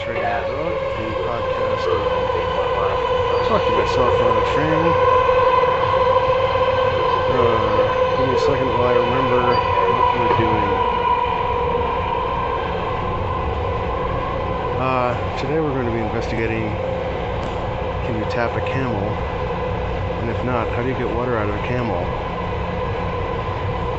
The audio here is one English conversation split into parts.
Train Dog, the podcast talk to myself on a train. Give me a second while I remember what we're doing. Today we're going to be investigating, can you tap a camel? And if not, how do you get water out of a camel?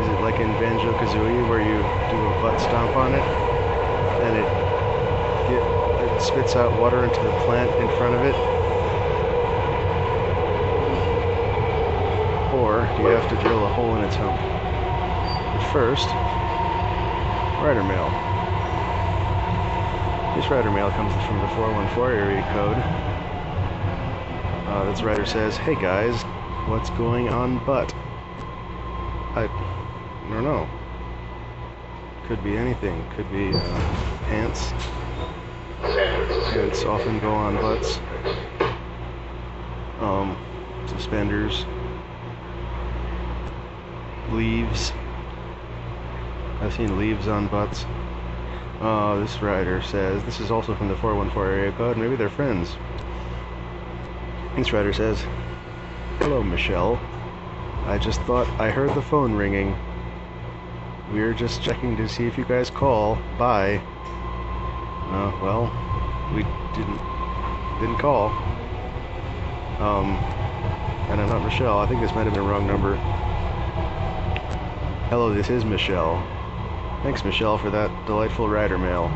Is it like in Banjo-Kazooie where you do a butt stomp on it and it spits out water into the plant in front of it? Or do you have to drill a hole in its hump? But first, rider mail. This rider mail comes from the 414 area code. This writer says, "Hey guys, what's going on butt?" I don't know. Could be anything. Could be pants. Pants often go on butts. Suspenders. Leaves. I've seen leaves on butts. This writer says, this is also from the 414 area code, maybe they're friends. This writer says, "Hello, Michelle. I just thought I heard the phone ringing. We're just checking to see if you guys call. Bye." Well, we didn't call. And I'm not Michelle. I think this might have been a wrong number. Hello, this is Michelle. Thanks, Michelle, for that delightful rider mail.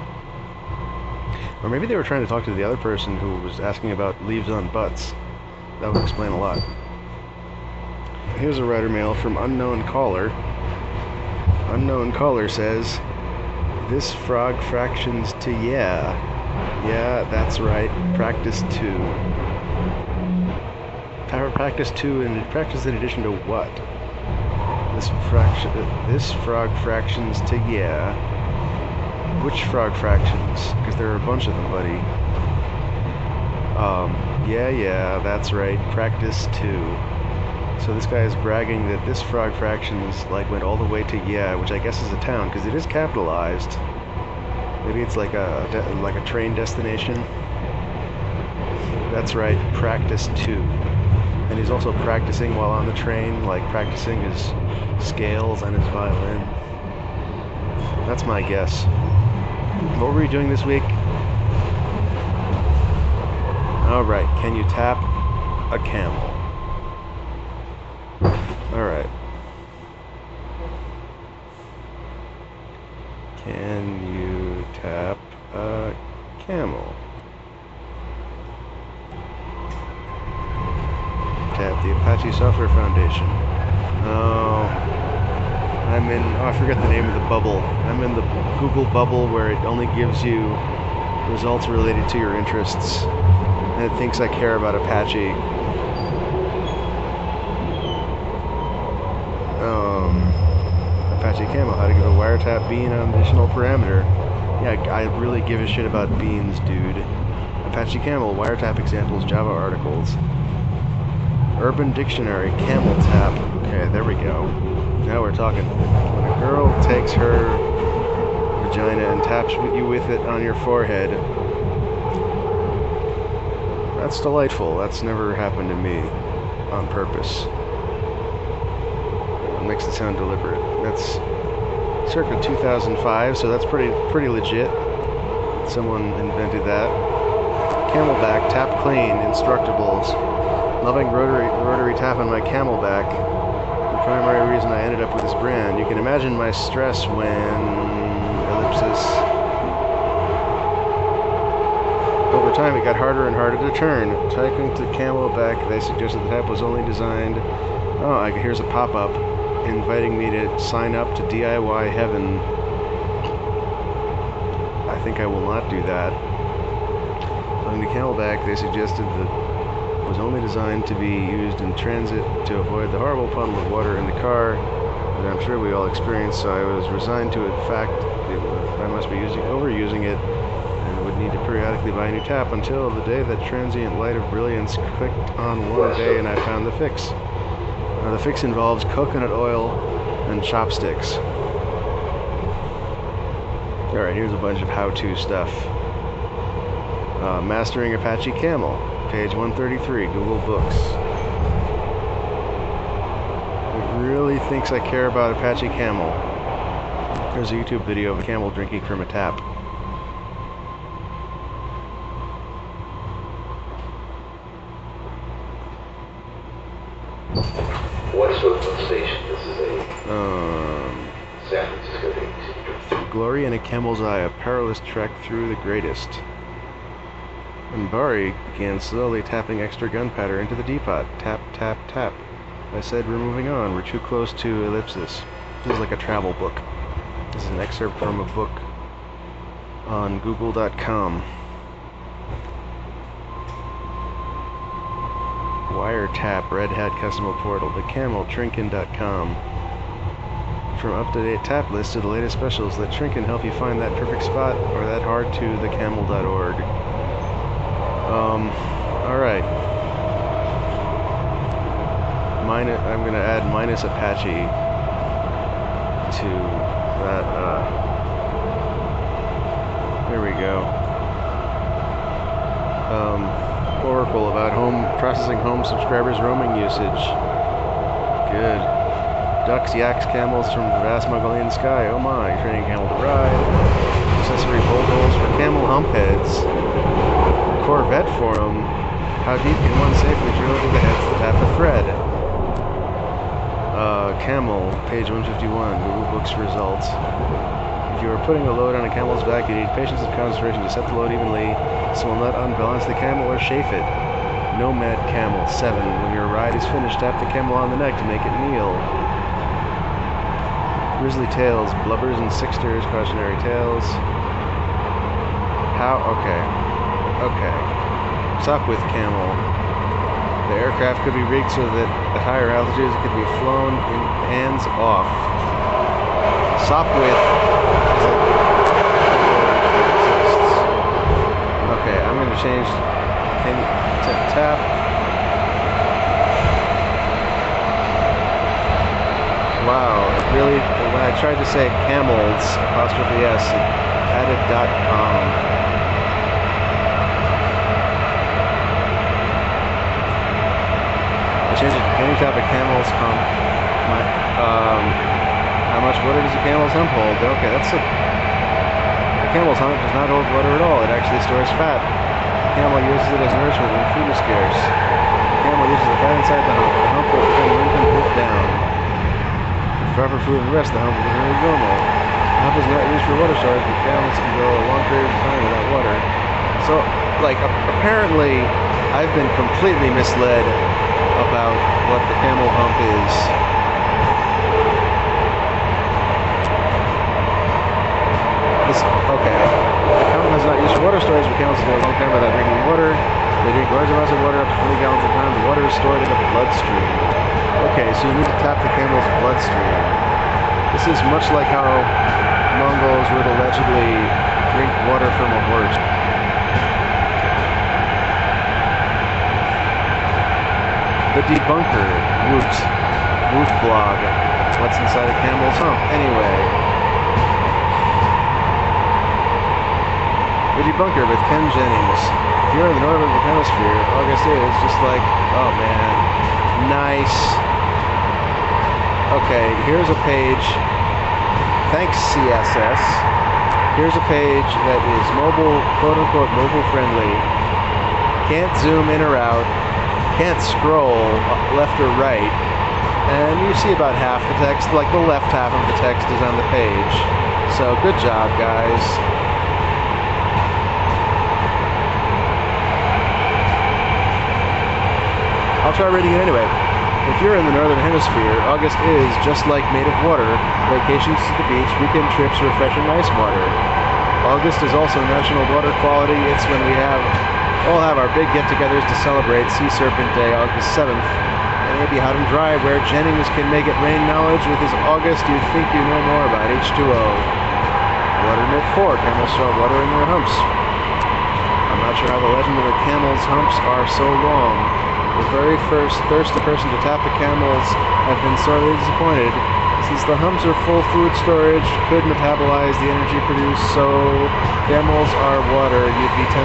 Or maybe they were trying to talk to the other person who was asking about leaves on butts. That would explain a lot. Here's a rider mail from Unknown Caller. Unknown Caller says, "This frog fractions to yeah. Yeah, that's right. Practice 2. Practice 2 and practice in addition to what? This frog fractions to yeah. Which frog fractions? Because there are a bunch of them, buddy. Yeah, that's right. Practice 2. So this guy is bragging that this frog fractions went all the way to yeah, which I guess is a town because it is capitalized. Maybe it's like a train destination. That's right. Practice 2. And he's also practicing while on the train, practicing his scales and his violin. That's my guess. What were we doing this week? Alright, can you tap a camel? Alright. Can you tap a camel? Tap the Apache Software Foundation. I forget the name of the bubble. I'm in the Google bubble where it only gives you results related to your interests. And it thinks I care about Apache. Apache Camel, how to give a wiretap bean an additional parameter. Yeah, I really give a shit about beans, dude. Apache Camel, wiretap examples, Java articles. Urban Dictionary, camel tap. Okay, there we go. Now we're talking. When a girl takes her vagina and taps you with it on your forehead, that's delightful. That's never happened to me on purpose. It makes it sound deliberate. That's circa 2005, so that's pretty legit. Someone invented that. Camelback, tap clean, Instructables. Loving rotary tap on my Camelback. The primary reason I ended up with this brand. You can imagine my stress when... ellipsis. Over time it got harder and harder to turn. Typing to Camelback, they suggested the tap was only designed... Oh, here's a pop-up inviting me to sign up to DIY Heaven. I think I will not do that. On the Camelback, they suggested that was only designed to be used in transit to avoid the horrible puddle of water in the car that I'm sure we all experience, so I was resigned to the fact that I must be overusing it and would need to periodically buy a new tap until the day that transient light of brilliance clicked on one day and I found the fix. The fix involves coconut oil and chopsticks. Alright, here's a bunch of how-to stuff. Mastering Apache Camel, page 133, Google Books. It really thinks I care about Apache Camel. There's a YouTube video of a camel drinking from a tap. What sort of station? This is a San Francisco thing. Glory in a camel's eye, a perilous trek through the greatest. And Bari began slowly tapping extra gunpowder into the teapot. Tap, tap, tap. I said, we're moving on. We're too close to ellipsis. This is like a travel book. This is an excerpt from a book on google.com. Wiretap, Red Hat Customer Portal, the Camel, Trinken.com. From up-to-date tap lists to the latest specials, let Trinken help you find that perfect spot or that hard to thecamel.org. Alright. I'm going to add minus Apache to that. There we go. Oracle about processing home subscribers roaming usage. Good. Ducks, yaks, camels from the vast Mongolian sky. Oh my, training camel to ride. Accessory bolt holes for camel hump heads. Corvette forum. How deep can one safely drill into the heads that have a thread? Camel, page 151, Google Books results. If you are putting a load on a camel's back, you need patience and concentration to set the load evenly, so will not unbalance the camel or chafe it. Nomad Camel, 7. When your ride is finished, tap the camel on the neck to make it kneel. Grizzly Tales, Blubbers and Sixters, Cautionary Tales. How? Okay. Sup with Camel. The aircraft could be rigged so that at higher altitudes it could be flown in hands off. Sup with. Okay, I'm going to change. Tap. Wow, really? When I tried to say camels, apostrophe S, it added .com. I changed it to any type of camel's hump. How much water does a camel's hump hold? Okay, the camel's hump does not hold water at all. It actually stores fat. The camel uses it as nourishment when food is scarce. The camel uses the fat inside the hump. The hump will become limp and pulled down. With proper food and rest, the hump will become normal. The hump is not used for water storage, but camels can go a long period of time without water. So, apparently, I've been completely misled about what the camel hump is. Okay. The camel has not used water storage, but camels can go a long time without drinking water. They drink large amounts of water, up to 20 gallons at a time. The water is stored in the bloodstream. Okay, so you need to tap the camel's bloodstream. This is much like how Mongols would allegedly drink water from a horse. The Debunker, Woot blog. What's inside a camel's hump? Anyway. The Debunker with Ken Jennings. If you're in the northern hemisphere, August is just like, oh man, nice. Okay, here's a page. Thanks, CSS. Here's a page that is mobile, quote-unquote, mobile friendly. Can't zoom in or out. Can't scroll left or right, and you see about half the text, like the left half of the text is on the page. So good job, guys. I'll try reading it anyway. If you're in the northern hemisphere, August is just like made of water. Vacations to the beach, weekend trips, refreshing ice water. August is also National Water Quality. It's when we all have our big get-togethers to celebrate Sea Serpent Day, August 7th. And maybe hot and dry, where Jennings can make it rain knowledge with his August you think you know more about H2O. Water myth 4, camels store water in their humps. I'm not sure how the legend of the camel's humps are so long. The very first thirsty person to tap the camels have been sorely disappointed. Since the humps are full food storage, could metabolize the energy produced, so camels are water. You'd be 10%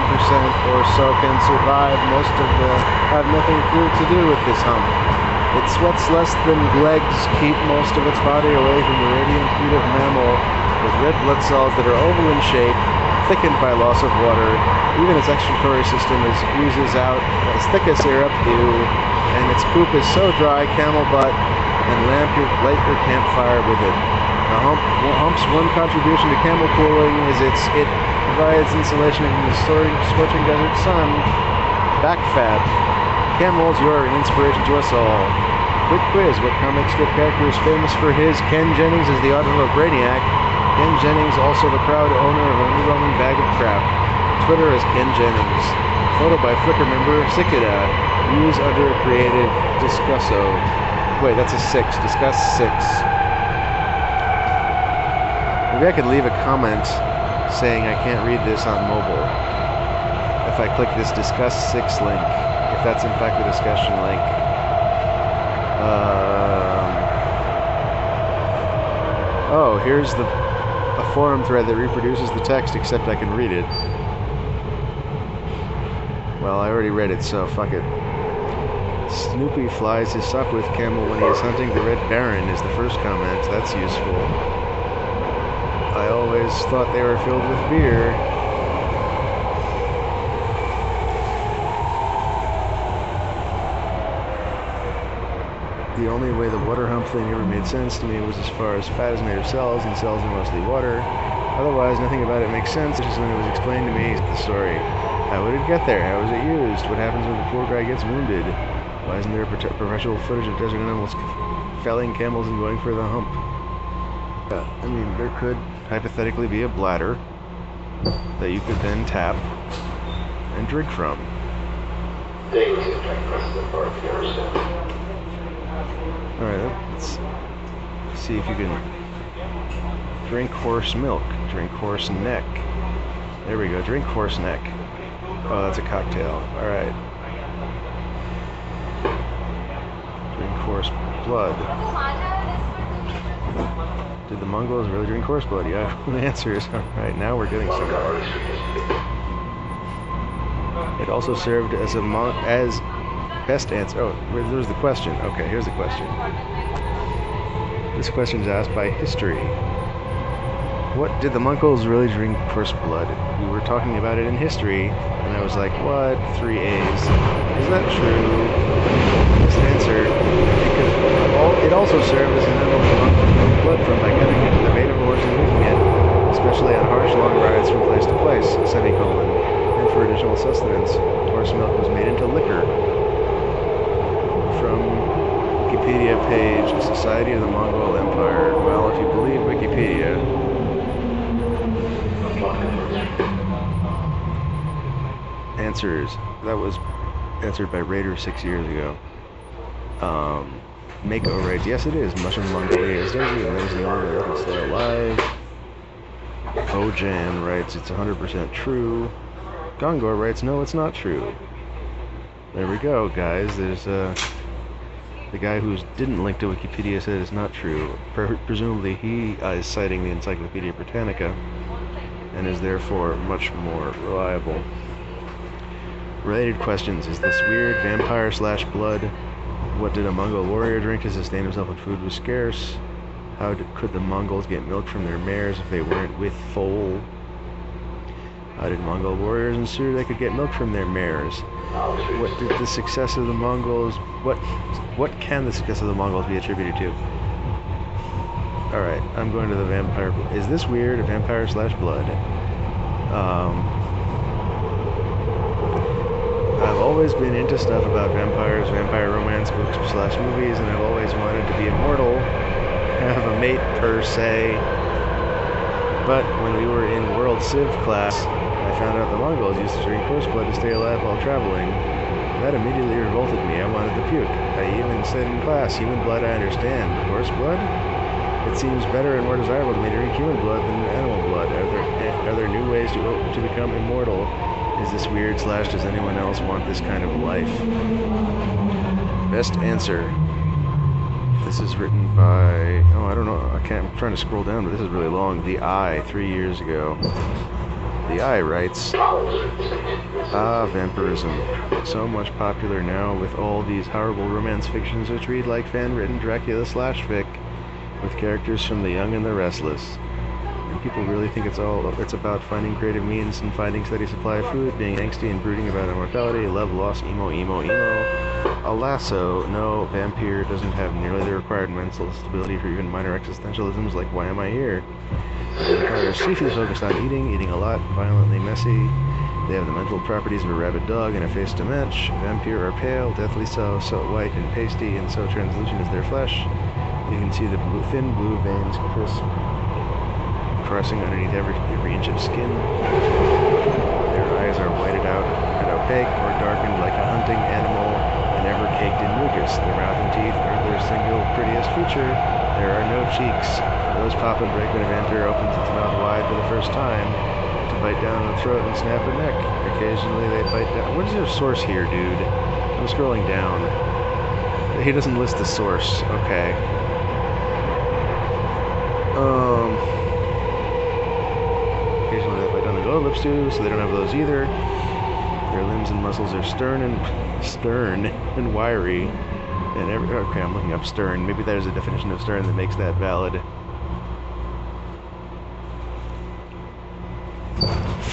or so can survive. Most of the have nothing to do with this hump. It sweats less than legs, keep most of its body away from the radiant heat of mammal, with red blood cells that are oval in shape, thickened by loss of water. Even its excretory system oozes out as thick as syrup, and its poop is so dry, camel butt, and light your campfire with it. The hump's one contribution to camel cooling is it provides insulation from the scorching desert sun. Back fat. Camels, you're an inspiration to us all. Quick quiz, what comic strip character is famous for his? Ken Jennings is the author of Brainiac. Ken Jennings, also the proud owner of an underwhelming bag of crap. Twitter is Ken Jennings. Photo by Flickr member Cicada. Use under creative Discusso. Wait, that's a 6. Discuss 6. Maybe I could leave a comment saying I can't read this on mobile if I click this Discuss 6 link, if that's in fact the discussion link. Oh, here's a forum thread that reproduces the text, except I can read it. Well, I already read it, so fuck it. Snoopy flies his sup with camel when he is hunting the Red Baron is the first comment. That's useful. I always thought they were filled with beer. The only way the water hump thing ever made sense to me was as far as fat is made of cells, and cells are mostly water. Otherwise, nothing about it makes sense, just when it was explained to me the story. How would it get there? How was it used? What happens when the poor guy gets wounded? Why isn't there perpetual footage of desert animals felling camels and going for the hump? Yeah, I mean, there could hypothetically be a bladder that you could then tap and drink from. Alright, let's see if you can drink horse milk. Drink horse neck. There we go, drink horse neck. Oh, that's a cocktail. Alright. Drink horse blood. Did the Mongols really drink horse blood? Yeah, the answer is alright, now we're getting somewhere. It also served as best answer. Oh, there's the question. Okay, here's the question. This question is asked by history. What did the Mongols really drink horse blood? We were talking about it in history, and I was like, what? 3 A's. Is that true? This answer, it also served as an animal to monk blood from by getting into the bait of a horse and drinking it, especially on harsh long rides from place to place, semicolon, and for additional sustenance. Horse milk was made into liquor. From Wikipedia page, Society of the Mongol Empire. Well, if you believe Wikipedia, answers. That was answered by Raider 6 years ago. Mako writes, yes it is. Mushroom Mongolia is dirty and there's the only way they can stay alive. Ojan writes, it's 100% true. Gongor writes, no, it's not true. There we go, guys. There's the guy who didn't link to Wikipedia said it's not true. Presumably he is citing the Encyclopedia Britannica and is therefore much more reliable. Related questions. Is this weird? Vampire/blood? What did a Mongol warrior drink to sustain himself when food was scarce? How could the Mongols get milk from their mares if they weren't with foal? How did Mongol warriors ensure they could get milk from their mares? What did the success of the Mongols... What can the success of the Mongols be attributed to? Alright, I'm going to the vampire... Is this weird? Vampire/blood? I've always been into stuff about vampires, vampire romance books/movies, and I've always wanted to be immortal, have a mate per se. But when we were in World Civ class, I found out the Mongols used to drink horse blood to stay alive while traveling. That immediately revolted me. I wanted to puke. I even said in class, human blood I understand. Horse blood? It seems better and more desirable to me to drink human blood than animal blood. Are there new ways to become immortal? Is this weird / does anyone else want this kind of life? Best answer. This is written by, oh, I don't know, I'm trying to scroll down, but this is really long. The Eye, 3 years ago. The Eye writes, vampirism. So much popular now with all these horrible romance fictions which read like fan-written Dracula slash fic, with characters from The Young and the Restless. And people really think it's about finding creative means and finding steady supply of food, being angsty and brooding about immortality, love, loss, emo. Alasso, no, Vampire doesn't have nearly the required mental stability for even minor existentialisms like why am I here? Vampires chiefly focused on eating a lot, violently messy. They have the mental properties of a rabid dog and a face to match. Vampire are pale, deathly so white and pasty, and so translucent is their flesh. You can see the thin blue veins crossing underneath every inch of skin. Their eyes are whited out and opaque or darkened like a hunting animal and ever caked in mucus. Their mouth and teeth are their single prettiest feature. There are no cheeks. Those pop and break when a vampire opens its mouth wide for the first time to bite down the throat and snap a neck. Occasionally they bite down. What is your source here, dude? I'm scrolling down. He doesn't list the source. Okay. Occasionally they bite down the lower lips too, so they don't have those either. Their limbs and muscles are stern and wiry. And okay, I'm looking up stern. Maybe there's a definition of stern that makes that valid.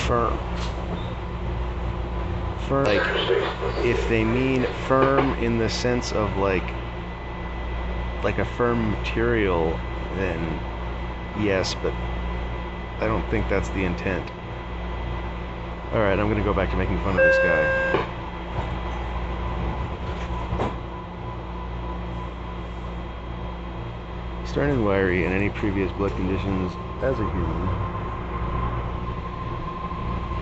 Firm. Like, if they mean firm in the sense of like a firm material, then yes, but I don't think that's the intent. Alright, I'm gonna go back to making fun of this guy. Stern and wiry in any previous blood conditions as a human.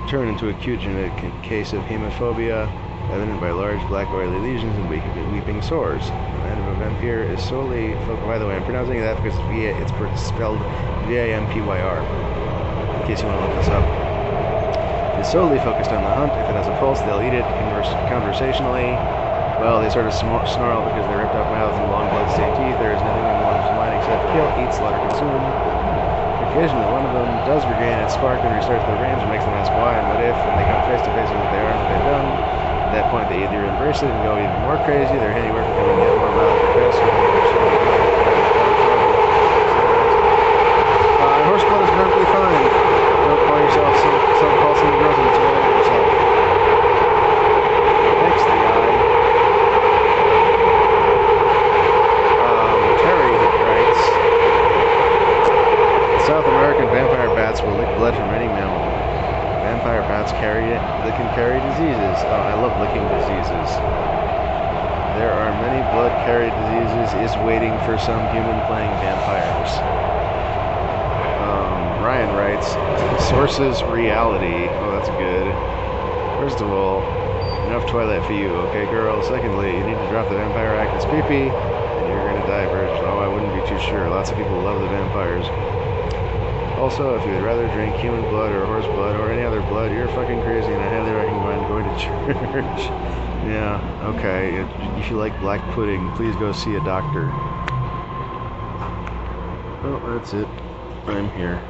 Turn into acute genetic case of hemophobia, evident by large black oily lesions and weeping sores. The man of a vampire is solely focused. By the way, I'm pronouncing that because it's spelled V-A-M-P-Y-R. In case you want to look this up. Is solely focused on the hunt. If it has a pulse, they'll eat it conversationally. Well, they sort of snarl because they're ripped out mouths and long blood-stained teeth. There is nothing in one's mind except kill, eat, slaughter, consume. Occasionally, one of them does regain its spark and restarts their range and makes them ask why and what if, and they come face to face with what they are and what they've done. At that point, they either embrace it and go even more crazy, their handiwork becoming yet more violent or faster. Horse blood is perfectly fine. Don't call yourself call some girls and it's all over yourself. Thanks, the guy. Terry writes, South American vampire bats will lick blood from any mammal. Vampire bats can carry diseases. Oh, I love licking diseases. There are many blood-carried diseases is waiting for some human playing vampires. Ryan writes, sources reality. Oh, that's good. First of all, enough Twilight for you, okay, girl? Secondly, you need to drop the vampire act. It's creepy, and you're gonna die first. Oh, I wouldn't be too sure. Lots of people love the vampires. Also, if you would rather drink human blood or horse blood or any other blood, you're fucking crazy, and I highly recommend going to church. Yeah, okay. If you like black pudding, please go see a doctor. Oh, that's it. I'm here.